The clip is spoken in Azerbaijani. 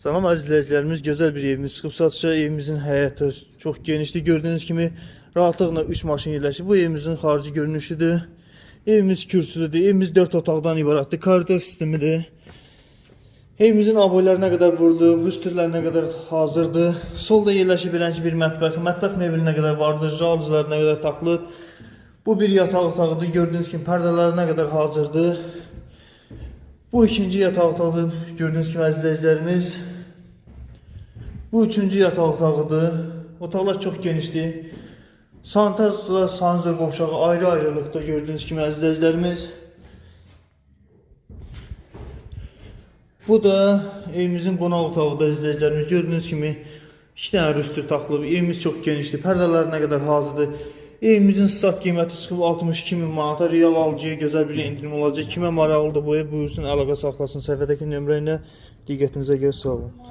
Salam əziz izləyicilərimiz, gözəl bir evimiz çıxıb satışa. Evimizin həyəti çox genişdir. Gördüyünüz kimi rahatlıqla 3 maşın yerləşir. Bu evimizin xarici görünüşüdür. Evimiz kürsülüdür. Evimiz 4 otaqdan ibarətdir. Koridor sistemidir. Evimizin aboylarına qədər vurulub, lüstrlərinə qədər hazırdır. Solda yerləşib bir mətbəx. Mətbəx mebelinə qədər vardır. Jaluzlarına qədər taxılıb. Bu bir yataq otağıdır. Gördüyünüz kimi pərdələrinə qədər hazırdır. Bu ikinci yataq otağıdır. Gördüyünüz kimi əziz izləyicilərimiz. Bu üçüncü yataq otağıdır. Otaqlar çox genişdir. Sanitar sanitar qovşağı ayrı-ayrılıqda gördüyünüz kimi əziz izləyicilərimiz. Bu da evimizin qonaq otağıdır əziz izləyicilərimiz. Gördüyünüz kimi 2 dənə rüstür taxılıb. Evimiz çox genişdir. Pərdələrinə qədər hazırdır. Evimizin start qiyməti çıxıb 62.000 manata. Real alıcıya gözəl bir indirim olacaq. Kimə maraqlıdır bu ev, buyursun əlaqə saxlasın. Səhifədəki nömrə ilə diqqətinizə görə sağ olun.